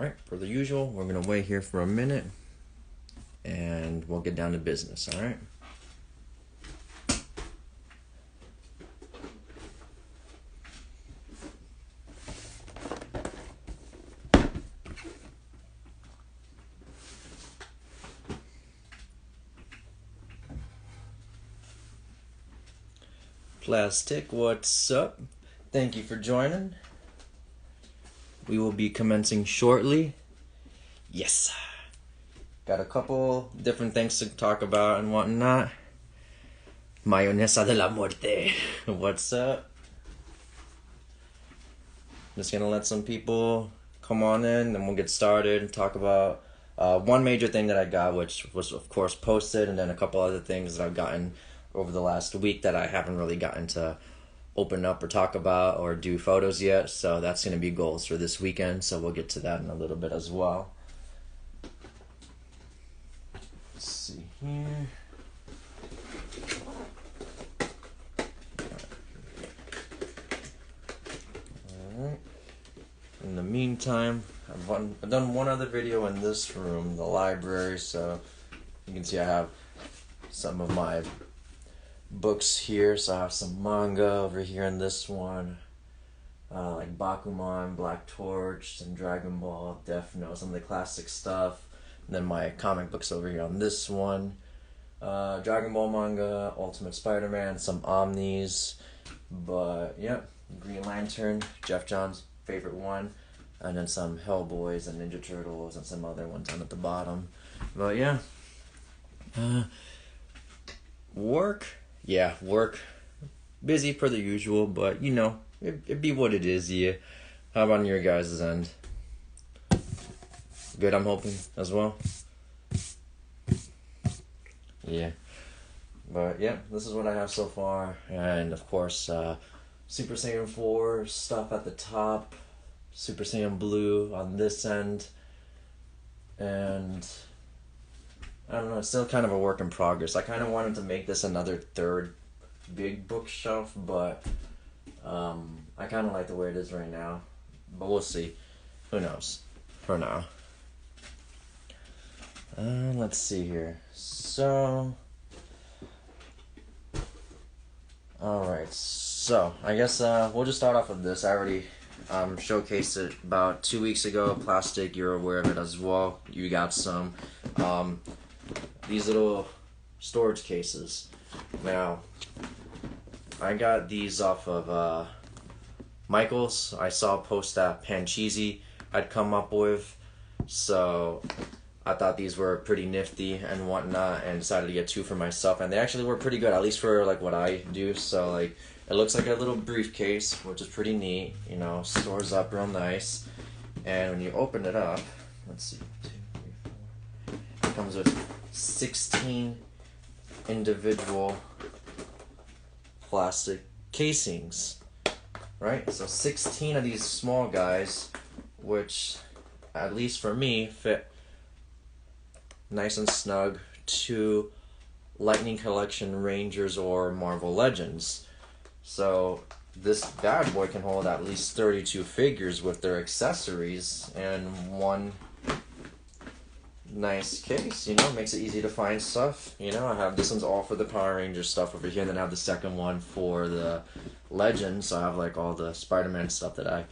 Alright, for the usual, we're going to wait here for a minute and we'll get down to business, alright? Plastic, what's up? Thank you for joining. We will be commencing shortly. Yes. Got a couple different things to talk about and whatnot. Mayonesa de la muerte. What's up? Just gonna let some people come on in and we'll get started and talk about one major thing that I got, which was of course posted, and then a couple other things that I've gotten over the last week that I haven't really gotten to open up or talk about or do photos yet. So that's going to be goals for this weekend. So we'll get to that in a little bit as well. Let's see here. Alright. In the meantime, I've done one other video in this room, the library. So you can see I have some of my books here. So I have some manga over here in this one, like Bakuman, Black Torch, and Dragon Ball, Death Note, some of the classic stuff. And then my comic books over here on this one, Dragon Ball manga, Ultimate Spider-Man, some Omnis, but yeah, Green Lantern, Jeff Johns' favorite one, and then some Hellboys and Ninja Turtles and some other ones down at the bottom. But yeah, work. Yeah, work. Busy per the usual, but you know, it be what it is, yeah. How about on your guys' end? Good, I'm hoping, as well. Yeah. But yeah, this is what I have so far. And of course, Super Saiyan 4 stuff at the top. Super Saiyan Blue on this end. And I don't know, it's still kind of a work in progress. I kind of wanted to make this another third big bookshelf, but I kind of like the way it is right now. But we'll see. Who knows? For now. Let's see here. So, alright. So, I guess we'll just start off with this. I already showcased it about 2 weeks ago. Plastic, you're aware of it as well. You got some. These little storage cases. Now, I got these off of Michael's. I saw a post that Pancheesy I'd come up with, so I thought these were pretty nifty and whatnot, and decided to get two for myself. And they actually were pretty good, at least for like what I do. So like, it looks like a little briefcase, which is pretty neat. You know, stores up real nice. And when you open it up, let's see, 2, 3, 4. It comes with 16 individual plastic casings, right? So 16 of these small guys, which at least for me fit nice and snug to Lightning Collection Rangers or Marvel Legends. So this bad boy can hold at least 32 figures with their accessories and one nice case, you know, makes it easy to find stuff. You know, I have this one's all for the Power Ranger stuff over here, and then I have the second one for the Legends. So I have like all the Spider-Man stuff that I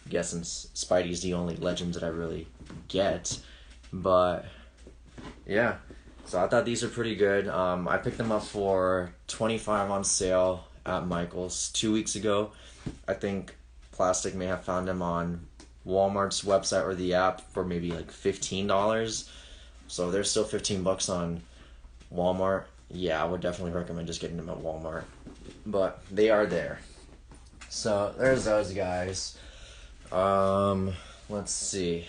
guess, and Spidey's the only Legends that I really get. But yeah, so I thought these are pretty good. I picked them up for $25 on sale at Michael's 2 weeks ago. I think Plastic may have found them on Walmart's website or the app for maybe like $15. So they're still $15 on Walmart. Yeah, I would definitely recommend just getting them at Walmart. But they are there. So there's those guys. Let's see.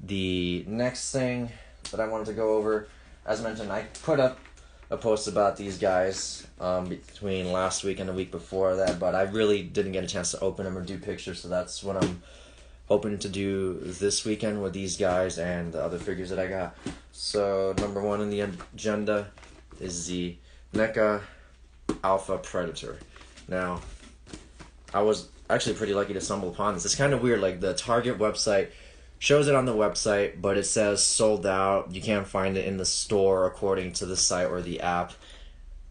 The next thing that I wanted to go over, as mentioned, I put up a post about these guys between last week and the week before that, but I really didn't get a chance to open them or do pictures, so that's what I'm hoping to do this weekend with these guys and the other figures that I got. So number one on the agenda is the Neca Alpha Predator. Now, I was actually pretty lucky to stumble upon this. It's kind of weird, like the Target website shows it on the website, but it says sold out. You can't find it in the store according to the site or the app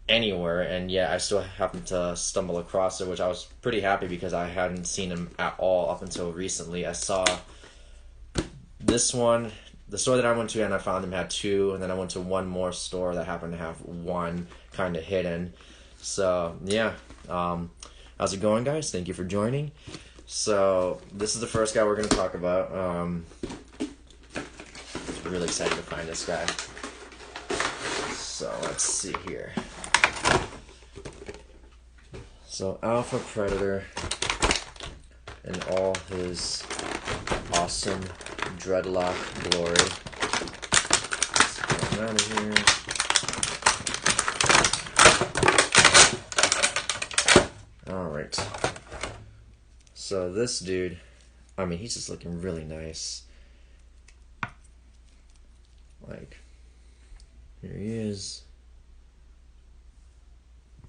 anywhere. And yeah, I still happened to stumble across it, which I was pretty happy because I hadn't seen him at all up until recently. I saw this one, the store that I went to and I found him had two, and then I went to one more store that happened to have one kind of hidden. So yeah, how's it going, guys? Thank you for joining. So this is the first guy we're going to talk about. Really excited to find this guy. So let's see here. So Alpha Predator in all his awesome dreadlock glory. Let's get him out of here. Alright. So this dude, I mean, he's just looking really nice. Like, here he is.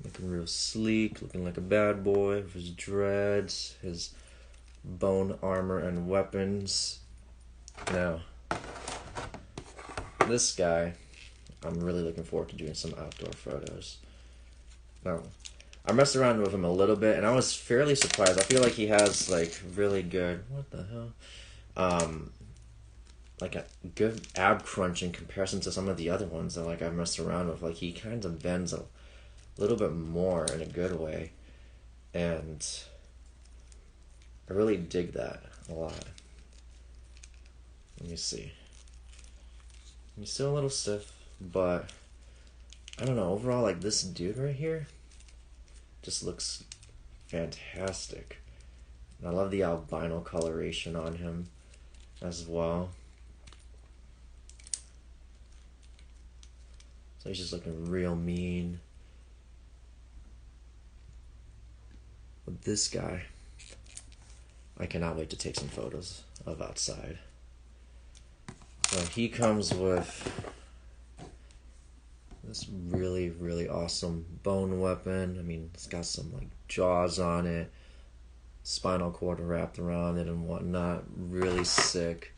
Looking real sleek, looking like a bad boy with his dreads, his bone armor and weapons. Now, this guy, I'm really looking forward to doing some outdoor photos. Now, I messed around with him a little bit, and I was fairly surprised. I feel like he has, like, really good, what the hell? Like a good ab crunch in comparison to some of the other ones that, like, I've messed around with. Like, he kind of bends a little bit more in a good way, and I really dig that a lot. Let me see. He's still a little stiff, but I don't know, overall, like, this dude right here just looks fantastic. And I love the albino coloration on him as well. So he's just looking real mean. But this guy, I cannot wait to take some photos of outside. So he comes with this really, really awesome bone weapon. I mean, it's got some, like, jaws on it, spinal cord wrapped around it and whatnot. Really sick.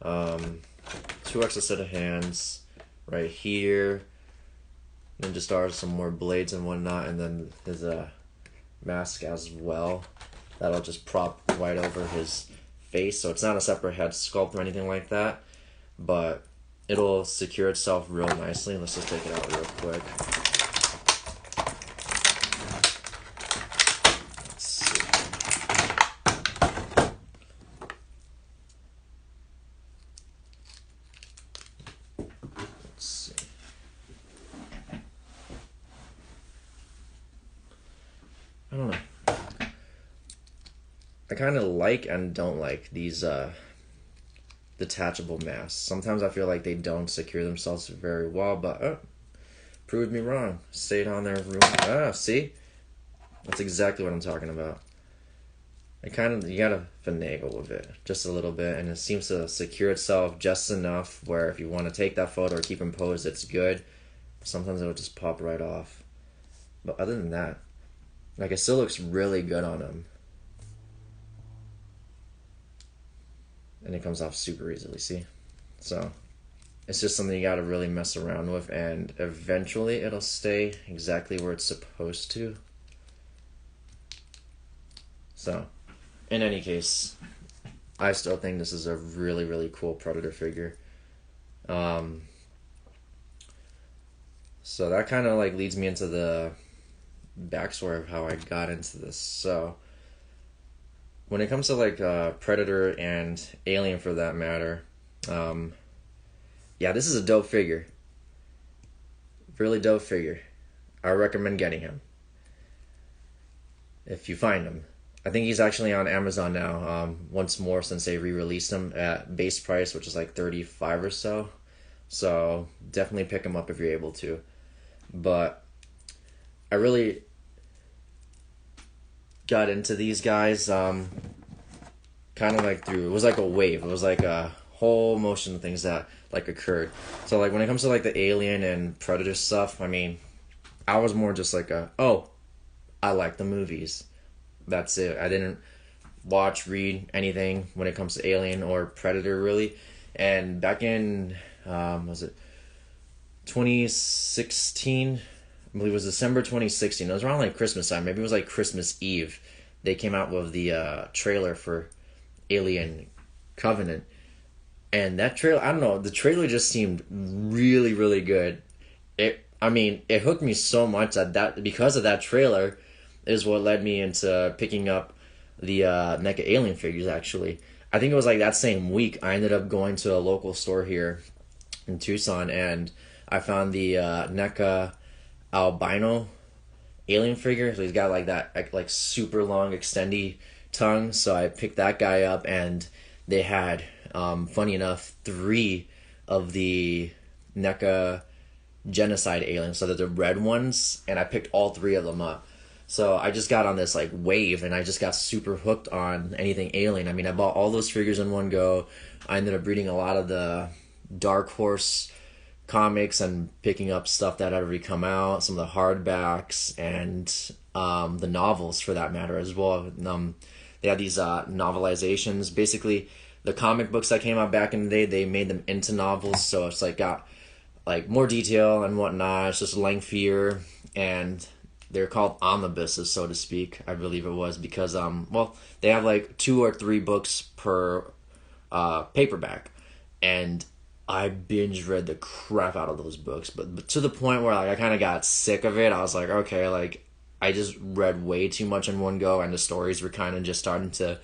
2 extra set of hands right here. Ninja stars, some more blades and whatnot, and then his mask as well. That'll just prop right over his face, so it's not a separate head sculpt or anything like that, but it'll secure itself real nicely. Let's just take it out real quick. Let's see. Let's see. I don't know. I kind of like and don't like these detachable masks. Sometimes I feel like they don't secure themselves very well, but proved me wrong. Stayed on there. See? That's exactly what I'm talking about. You gotta finagle with it just a little bit, and it seems to secure itself just enough where if you want to take that photo or keep him posed, it's good. Sometimes it'll just pop right off. But other than that, like, it still looks really good on him. And it comes off super easily, see? So, it's just something you gotta really mess around with, and eventually it'll stay exactly where it's supposed to. So, in any case, I still think this is a really, really cool Predator figure. So that kind of, like, leads me into the backstory of how I got into this. So, when it comes to, like, Predator and Alien for that matter, yeah, this is a dope figure. Really dope figure. I recommend getting him if you find him. I think he's actually on Amazon now, once more, since they re-released him at base price, which is like $35 or so. So definitely pick him up if you're able to. But I really got into these guys kind of like through, it was like a wave. It was like a whole motion of things that like occurred. So like when it comes to like the Alien and Predator stuff, I mean, I was more just like I like the movies. That's it. I didn't watch, read anything when it comes to Alien or Predator, really. And back in, was it 2016? I believe it was December 2016. It was around like Christmas time. Maybe it was like Christmas Eve. They came out with the trailer for Alien Covenant. And that trailer, I don't know, the trailer just seemed really, really good. It hooked me so much that because of that trailer is what led me into picking up the Neca Alien figures, actually. I think it was like that same week I ended up going to a local store here in Tucson, and I found the Neca albino alien figure. So he's got like that like super long extendy tongue. So I picked that guy up, and they had, funny enough, 3 of the NECA genocide aliens. So they're the red ones, and I picked all 3 of them up. So I just got on this like wave, and I just got super hooked on anything alien. I mean, I bought all those figures in one go. I ended up reading a lot of the Dark Horse comics and picking up stuff that had already come out, some of the hardbacks, and the novels for that matter as well. They had these novelizations. Basically, the comic books that came out back in the day, they made them into novels, so it's like got like more detail and whatnot. It's just lengthier, and they're called omnibuses, so to speak. I believe it was because they have like 2 or 3 books per paperback, and I binge read the crap out of those books, but to the point where like I kind of got sick of it. I was like, okay, like I just read way too much in one go, and the stories were kind of just starting to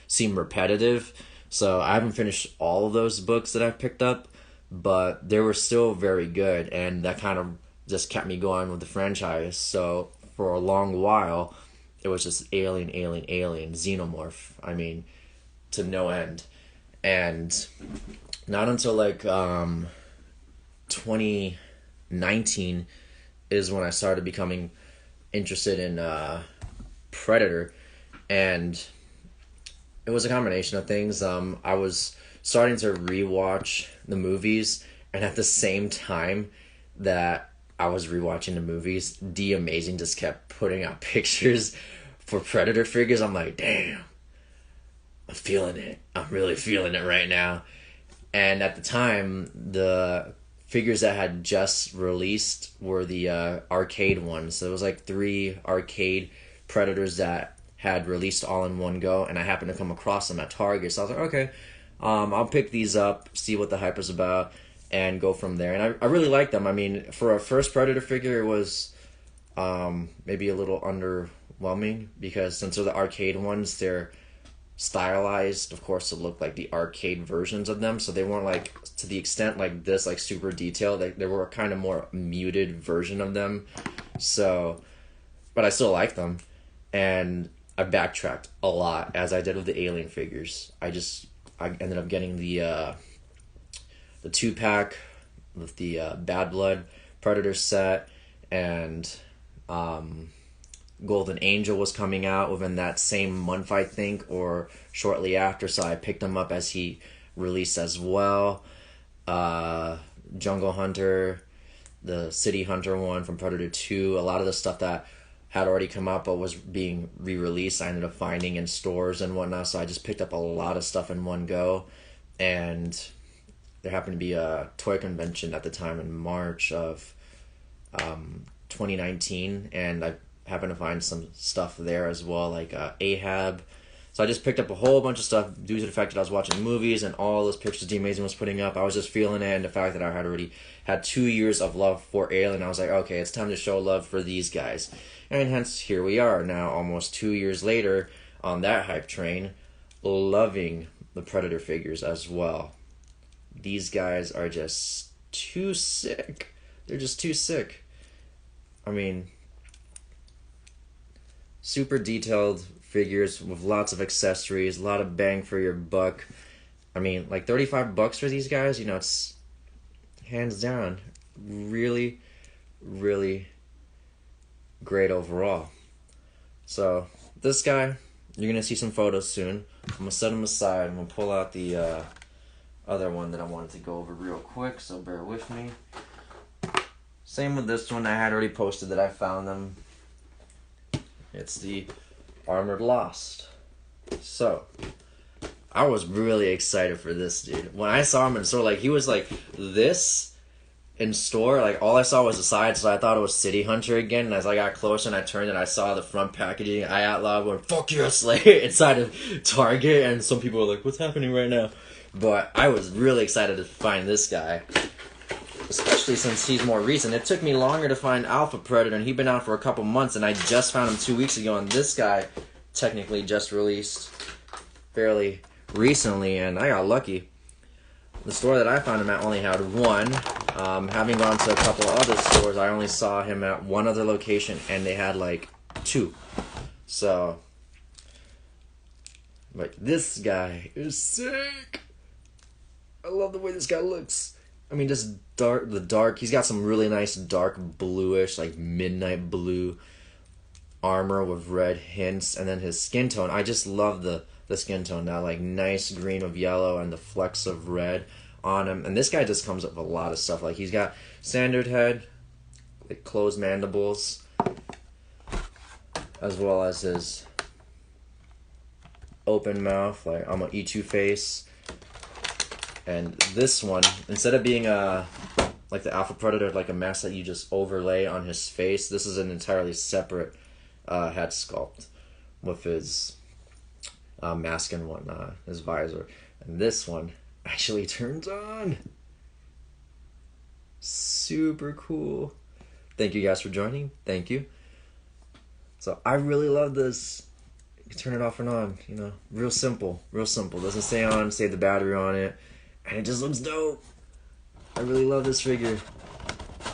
seem repetitive. So I haven't finished all of those books that I picked up, but they were still very good, and that kind of just kept me going with the franchise. So for a long while, it was just alien, alien, alien, xenomorph. I mean, to no end. And not until like 2019 is when I started becoming interested in Predator, and it was a combination of things. I was starting to rewatch the movies, and at the same time that I was rewatching the movies, The Amazing just kept putting out pictures for Predator figures. I'm like, damn, I'm feeling it. I'm really feeling it right now. And at the time, the figures that had just released were the arcade ones. So it was like 3 arcade Predators that had released all in one go, and I happened to come across them at Target. So I was like, okay, I'll pick these up, see what the hype is about, and go from there. And I really like them. I mean, for a first Predator figure, it was maybe a little underwhelming, because since they're the arcade ones, they're stylized, of course, to look like the arcade versions of them. So they weren't like to the extent like this, like super detailed. They were a kind of more muted version of them. So, but I still like them, and I backtracked a lot as I did with the alien figures. I ended up getting the 2-pack with the Bad Blood Predator set, and Golden Angel was coming out within that same month, I think, or shortly after, so I picked him up as he released as well. Jungle Hunter, the City Hunter one from Predator 2, a lot of the stuff that had already come out but was being re-released, I ended up finding in stores and whatnot, so I just picked up a lot of stuff in one go. And there happened to be a toy convention at the time in March of 2019, and I happened to find some stuff there as well, like Ahab. So I just picked up a whole bunch of stuff due to the fact that I was watching movies and all those pictures The Amazing was putting up. I was just feeling it, and the fact that I had already had 2 years of love for Alien, I was like, okay, it's time to show love for these guys. And hence, here we are now, almost 2 years later, on that hype train, loving the Predator figures as well. These guys are just too sick. They're just too sick. I mean, super detailed figures with lots of accessories, a lot of bang for your buck. I mean, like $35 for these guys, it's hands down really, really great overall. So this guy, you're gonna see some photos soon. I'm gonna set him aside. I'm gonna pull out the other one that I wanted to go over real quick, so bear with me. Same with this one. I had already posted that I found them. It's the Armored Lost. So, I was really excited for this dude. When I saw him in store, like, he was like this in store. Like, all I saw was the side, so I thought it was City Hunter again. And as I got closer and I turned and I saw the front packaging, I out loud went, "Fuck yes!" Like, inside of Target. And some people were like, "What's happening right now?" But I was really excited to find this guy. Especially since he's more recent. It took me longer to find Alpha Predator, and he'd been out for a couple months, and I just found him 2 weeks ago, and this guy technically just released fairly recently, and I got lucky. The store that I found him at only had one. Having gone to a couple other stores, I only saw him at one other location, and they had like two. So, like, this guy is sick. I love the way this guy looks. I mean, just dark, he's got some really nice dark bluish, like midnight blue armor with red hints, and then his skin tone, I just love the skin tone now, like nice green with yellow and the flecks of red on him. And this guy just comes up with a lot of stuff, like he's got standard head, like closed mandibles, as well as his open mouth, like I'm gonna eat you face. And this one, instead of being like the Alpha Predator, like a mask that you just overlay on his face, this is an entirely separate head sculpt with his mask and whatnot, his visor. And this one actually turns on. Super cool. Thank you guys for joining. Thank you. So I really love this. You can turn it off and on, you know. Real simple. Real simple. Doesn't stay on, save the battery on it. And it just looks dope. I really love this figure.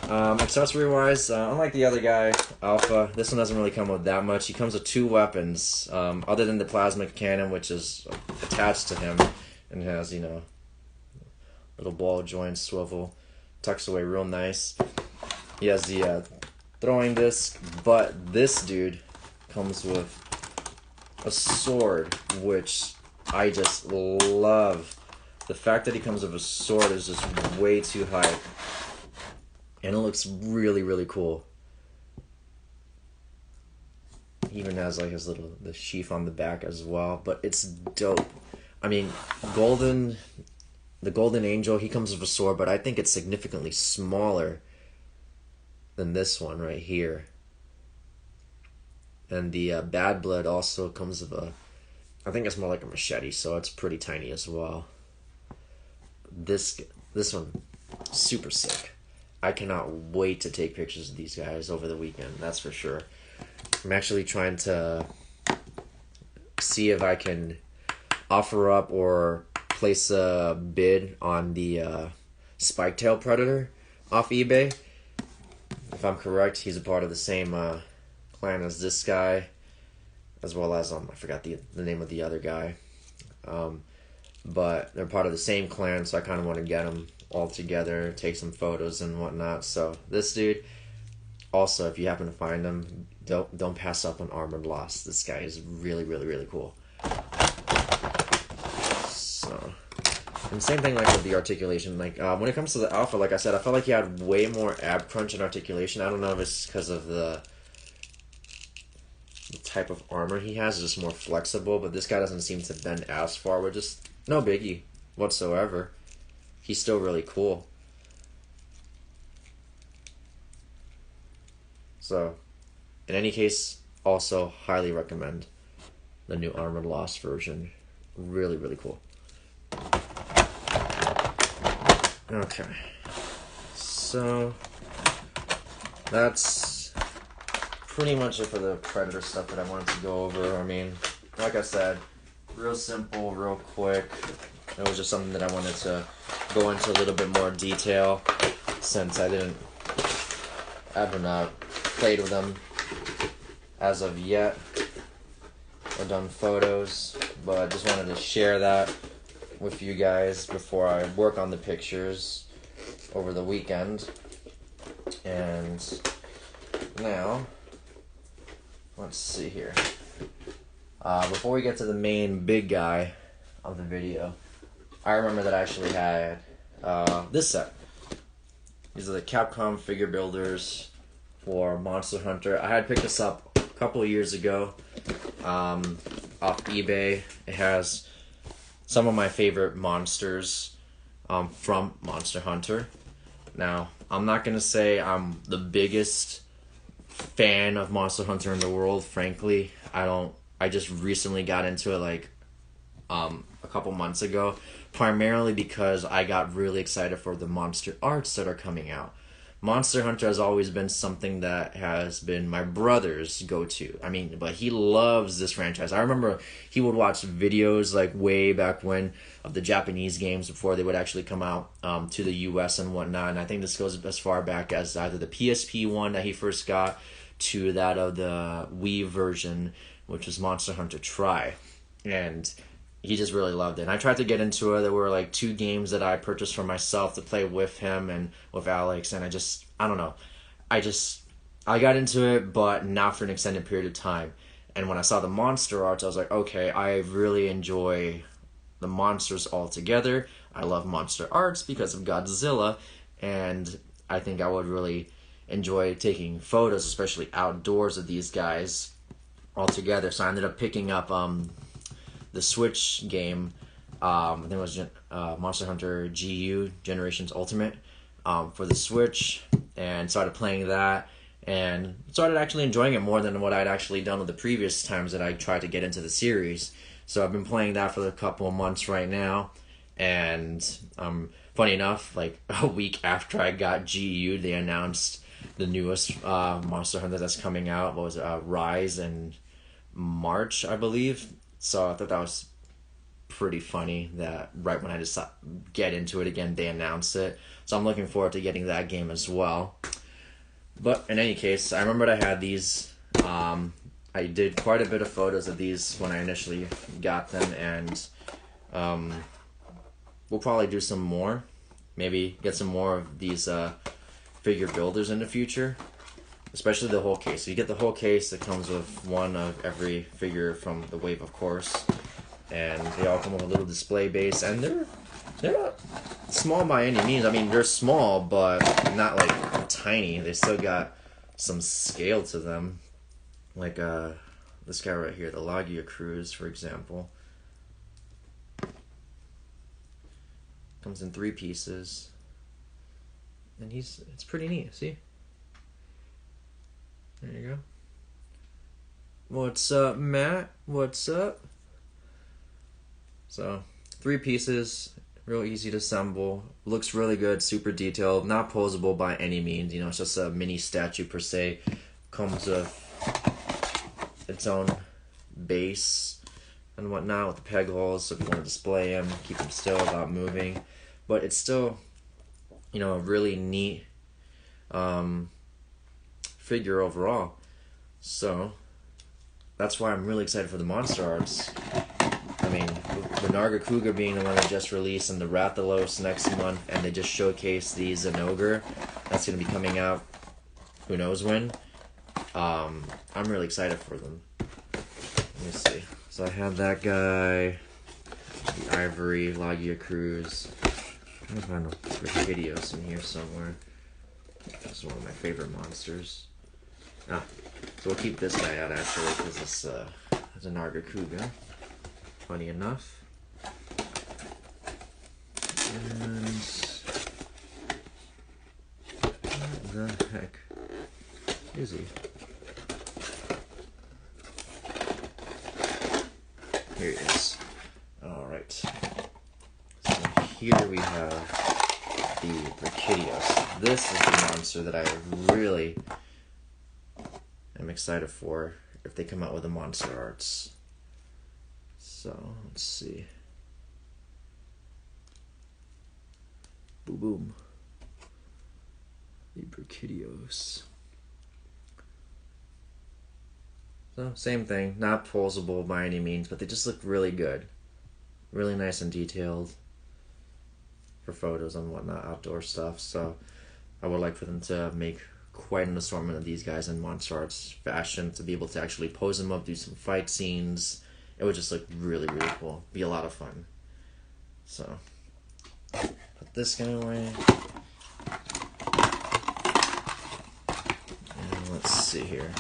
Accessory wise, unlike the other guy, Alpha, this one doesn't really come with that much. He comes with two weapons, other than the plasma cannon, which is attached to him and has, you know, little ball joint swivel, tucks away real nice. He has the throwing disc, but this dude comes with a sword, which I just love. The fact that he comes with a sword is just way too hype. And it looks really, really cool. He even has like his the sheath on the back as well. But it's dope. I mean, the Golden Angel, he comes with a sword, but I think it's significantly smaller than this one right here. And the Bad Blood also comes with I think it's more like a machete, so it's pretty tiny as well. This one, super sick. I cannot wait to take pictures of these guys over the weekend, that's for sure. I'm actually trying to see if I can offer up or place a bid on the Spiketail Predator off eBay. If I'm correct, he's a part of the same clan as this guy, as well as, I forgot the name of the other guy. But they're part of the same clan, so I kind of want to get them all together, take some photos and whatnot. So this dude, also, if you happen to find him, don't pass up on Armored Lost. This guy is really, really, really cool. So, and same thing like with the articulation. Like when it comes to the Alpha, like I said, I felt like he had way more ab crunch and articulation. I don't know if it's because of the type of armor he has, is just more flexible, but this guy doesn't seem to bend as far. We're just no biggie whatsoever. He's still really cool. So, in any case, also highly recommend the new Armored Lost version. Really, really cool. Okay. So, that's pretty much it for the Predator stuff that I wanted to go over. I mean, like I said, real simple, real quick. It was just something that I wanted to go into a little bit more detail, since I haven't played with them as of yet or done photos, but I just wanted to share that with you guys before I work on the pictures over the weekend. And now, let's see here. Before we get to the main big guy of the video, I remember that I actually had this set. These are the Capcom figure builders for Monster Hunter. I had picked this up a couple of years ago. off eBay. It has some of my favorite monsters from Monster Hunter. Now, I'm not going to say I'm the biggest fan of Monster Hunter in the world, frankly. I just recently got into it like a couple months ago, primarily because I got really excited for the Monsterarts that are coming out. Monster Hunter has always been something that has been my brother's go-to. I mean, but he loves this franchise. I remember he would watch videos like way back when of the Japanese games before they would actually come out to the US and whatnot. And I think this goes as far back as either the PSP one that he first got to that of the Wii version, which was Monster Hunter Tri. And he just really loved it. And I tried to get into it. There were like 2 games that I purchased for myself to play with him and with Alex. And I don't know. I got into it, but not for an extended period of time. And when I saw the Monsterarts, I was like, okay, I really enjoy the monsters all together. I love Monsterarts because of Godzilla. And I think I would really enjoy taking photos, especially outdoors, of these guys all together. So I ended up picking up the Switch game, I think it was Monster Hunter GU, Generations Ultimate, for the Switch, and started playing that, and started actually enjoying it more than what I'd actually done with the previous times that I tried to get into the series. So I've been playing that for a couple of months right now, and funny enough, like a week after I got GU, they announced the newest Monster Hunter that's coming out. What was it? Rise in March, I believe. So I thought that was pretty funny that right when I decided to get into it again, they announced it. So I'm looking forward to getting that game as well. But in any case, I remembered I had these. I did quite a bit of photos of these when I initially got them, and we'll probably do some more. Maybe get some more of these figure builders in the future. Especially the whole case. So you get the whole case that comes with one of every figure from the wave, of course. And they all come with a little display base. And they're not small by any means. I mean, they're small, but not like tiny. They still got some scale to them. Like this guy right here, the Nargacuga, for example. Comes in 3 pieces. And it's pretty neat, see? There you go. What's up, Matt? What's up? So, 3 pieces, real easy to assemble. Looks really good, super detailed, not posable by any means. You know, it's just a mini statue per se. Comes with its own base and whatnot with the peg holes, so if you want to display them, keep them still without moving. But it's still, you know, a really neat figure overall. So that's why I'm really excited for the Monsterarts. I mean, the Nargacuga being the one that just released, and the Rathalos next month, and they just showcased the Zenogre that's going to be coming out who knows when. I'm really excited for them. Let me see. So I have that guy, the Ivory, Nargacuga. I find a Videos in here somewhere. This is one of my favorite monsters. So we'll keep this guy out actually, because it's a Nargacuga. Funny enough. And what the heck is he? Here he is. Alright. So here we have the Brachydios. This is the monster that I really am excited for if they come out with the Monsterarts. So, let's see. Boom boom. The Brachydios. So, same thing. Not posable by any means, but they just look really good. Really nice and detailed for photos and whatnot, outdoor stuff. So, I would like for them to make quite an assortment of these guys in Monsterarts fashion, to be able to actually pose them up, do some fight scenes. It would just look really, really cool. Be a lot of fun. So, put this guy away. And let's see here.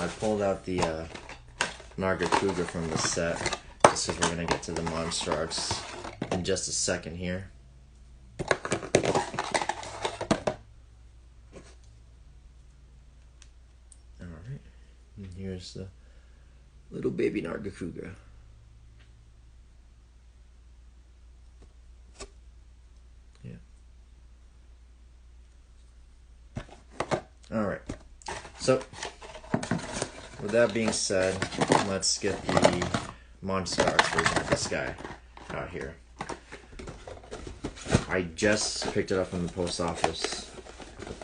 I pulled out the Nargacuga from the set, just because we're going to get to the Monsterarts in just a second here. Alright, and here's the little baby Nargacuga. Yeah. Alright, so with that being said, let's get the Monsterarts version of this guy out here. I just picked it up from the post office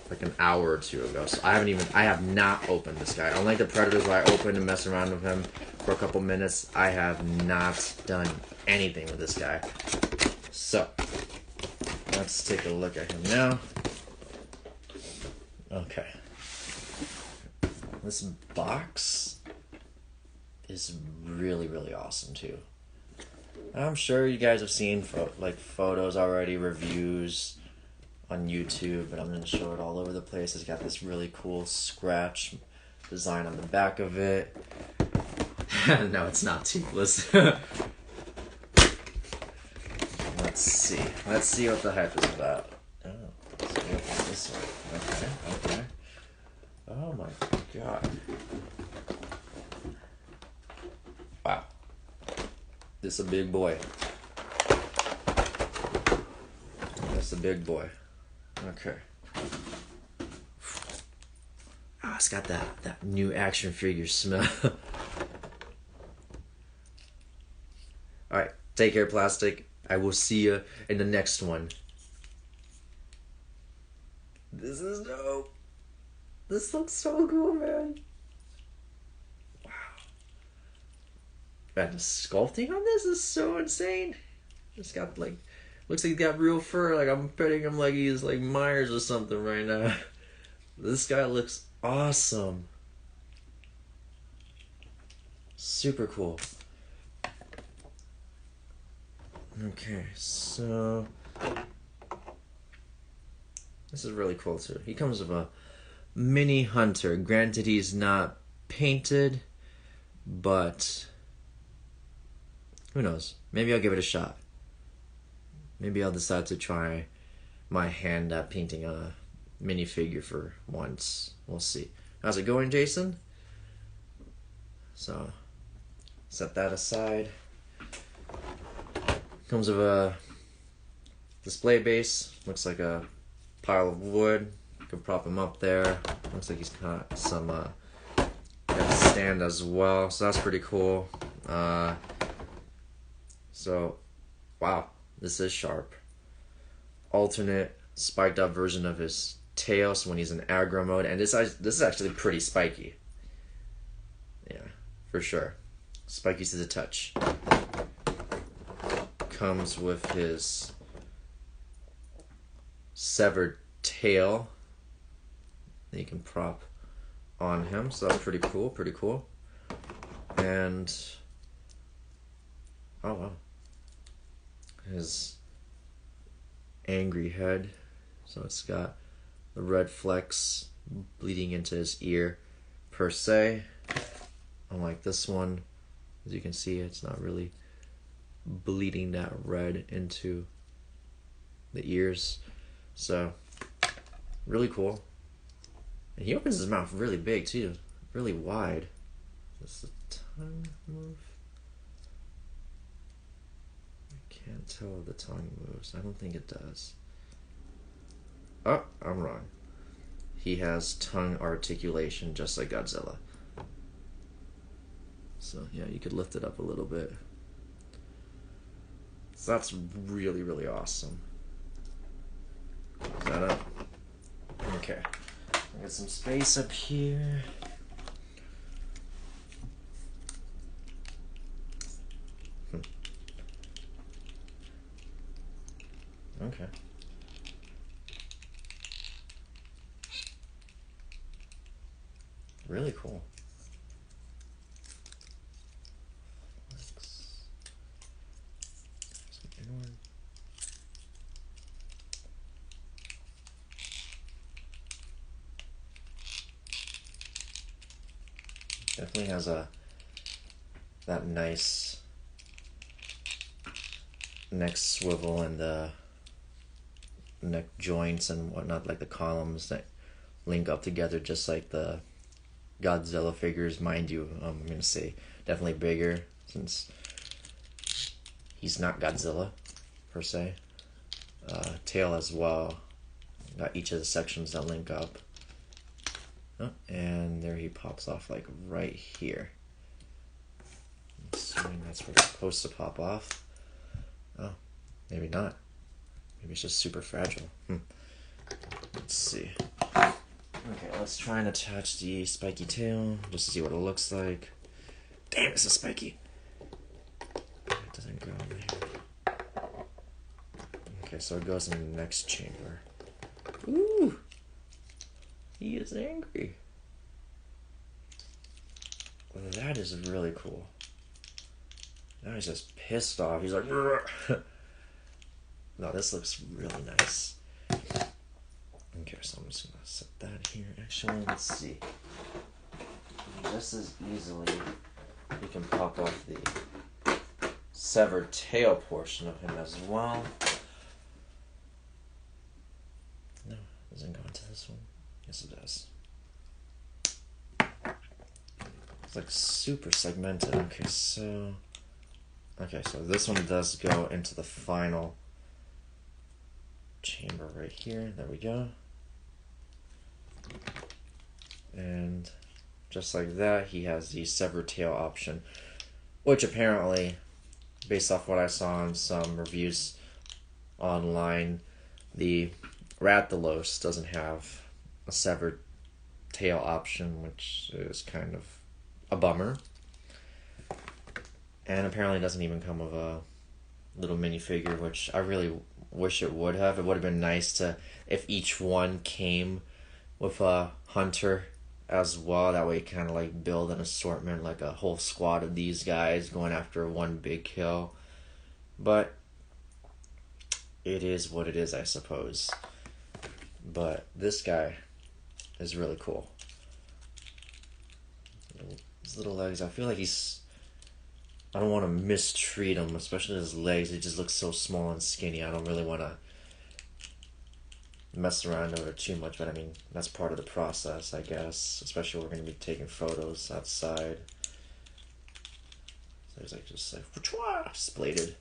like an hour or two ago, so I have not opened this guy. Unlike the Predators where I opened and messed around with him for a couple minutes, I have not done anything with this guy. So, let's take a look at him now. Okay. This box is really, really awesome too. I'm sure you guys have seen photos already, reviews on YouTube, but I'm going to show it all over the place. It's got this really cool scratch design on the back of it. No, it's not toothless. Let's see. Let's see what the hype is about. Oh, let's go with this one. Okay. Oh my god. Wow. This is a big boy. That's a big boy. Okay. Oh, it's got that new action figure smell. Alright, take care, plastic. I will see you in the next one. This is dope. This looks so cool, man. Wow. Man, the sculpting on this is so insane. It's got looks like he's got real fur. Like I'm petting him like he's like Myers or something right now. This guy looks awesome. Super cool. Okay, so this is really cool too. He comes with a mini hunter. Granted, he's not painted, but who knows? Maybe I'll give it a shot. Maybe I'll decide to try my hand at painting a minifigure for once. We'll see. How's it going, Jason? So, set that aside. Comes with a display base. Looks like a pile of wood. You can prop him up there. Looks like he's got some got a stand as well. So that's pretty cool. So, wow, this is sharp. Alternate spiked up version of his tail, so when he's in aggro mode, and this is actually pretty spiky. Yeah, for sure. Spiky to the touch. Comes with his severed tail that you can prop on him, so that's pretty cool, And oh wow, his angry head, so it's got the red flecks bleeding into his ear per se. Unlike this one, as you can see, it's not really bleeding that red into the ears. So really cool. And he opens his mouth really big too, really wide. Does the tongue move? I can't tell if the tongue moves. I don't think it does. Oh, I'm wrong. He has tongue articulation just like Godzilla. So yeah, you could lift it up a little bit. So that's really, really awesome. Close that up. Okay. I got some space up here. Okay. Really cool. Definitely has that nice neck swivel and the neck joints and whatnot, like the columns that link up together, just like the Godzilla figures. Mind you, I'm gonna say definitely bigger since he's not Godzilla per se. Tail as well. Got each of the sections that link up. Oh, and there he pops off like right here. I'm assuming that's where it's supposed to pop off. Oh, maybe not. Maybe it's just super fragile. Let's see. Okay, let's try and attach the spiky tail just to see what it looks like. Damn, it's a spiky. It doesn't go there. Okay, so it goes in the next chamber. Ooh! He is angry. Well, that is really cool. Now he's just pissed off. He's like, no, this looks really nice. Okay, so I'm just gonna set that here. Actually, let's see. Just as easily, we can pop off the severed tail portion of him as well. No, it doesn't go into this one. Yes, it does. It's like super segmented. Okay, so this one does go into the final chamber right here. There we go. And just like that, he has the severed tail option, which apparently, based off what I saw in some reviews online, the Rathalos doesn't have a severed tail option, which is kind of a bummer. And apparently it doesn't even come with a little minifigure, which I really wish it would have. It would have been nice to if each one came with a hunter as well. That way you kind of like build an assortment, like a whole squad of these guys going after one big kill. But it is what it is, I suppose. But this guy is really cool. His little legs, I feel like I don't want to mistreat him, especially his legs. He just looks so small and skinny. I don't really want to mess around over too much, but I mean, that's part of the process, I guess. Especially we're going to be taking photos outside. So he's like, just like, splayed.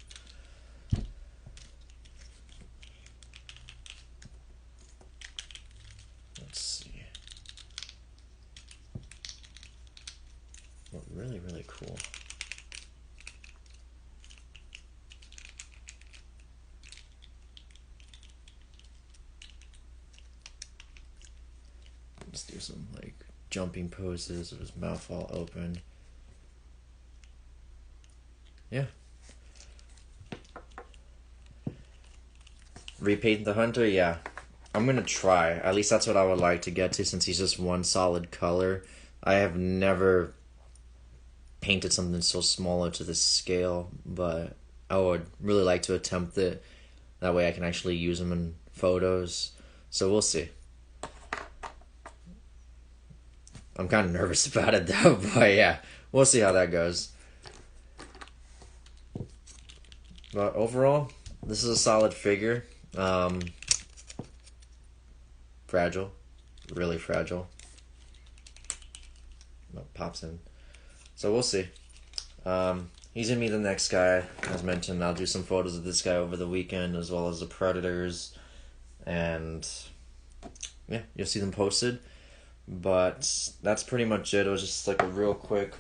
Let's see. Well, really, really cool. Let's do some like jumping poses with his mouth all open. Yeah. Repaint the hunter? Yeah. I'm gonna try. At least that's what I would like to get to, since he's just one solid color. I have never painted something so smaller to this scale, but I would really like to attempt it. That way I can actually use them in photos. So we'll see. I'm kind of nervous about it though, but yeah, we'll see how that goes. But overall, this is a solid figure. Fragile, really fragile. Pops in. So we'll see. He's gonna be the next guy. As mentioned, I'll do some photos of this guy over the weekend, as well as the Predators, and yeah, you'll see them posted. But that's pretty much it. It was just like a real quick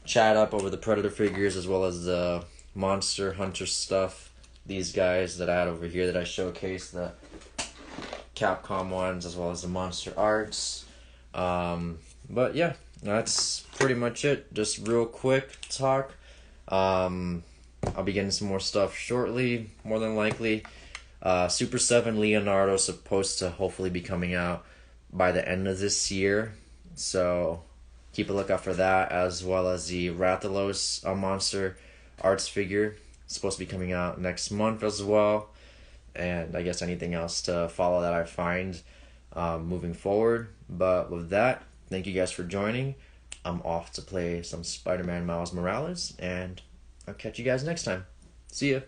chat up over the Predator figures, as well as the Monster Hunter stuff. These guys that I had over here that I showcased, the Capcom ones, as well as the Monsterarts. But yeah, that's pretty much it. Just real quick talk. I'll be getting some more stuff shortly, more than likely. Super 7 Leonardo supposed to hopefully be coming out by the end of this year, so keep a lookout for that, as well as the Rathalos Monster Arts figure. It's supposed to be coming out next month as well, and I guess anything else to follow that I find moving forward. But with that, thank you guys for joining. I'm off to play some Spider-Man Miles Morales, and I'll catch you guys next time. See ya.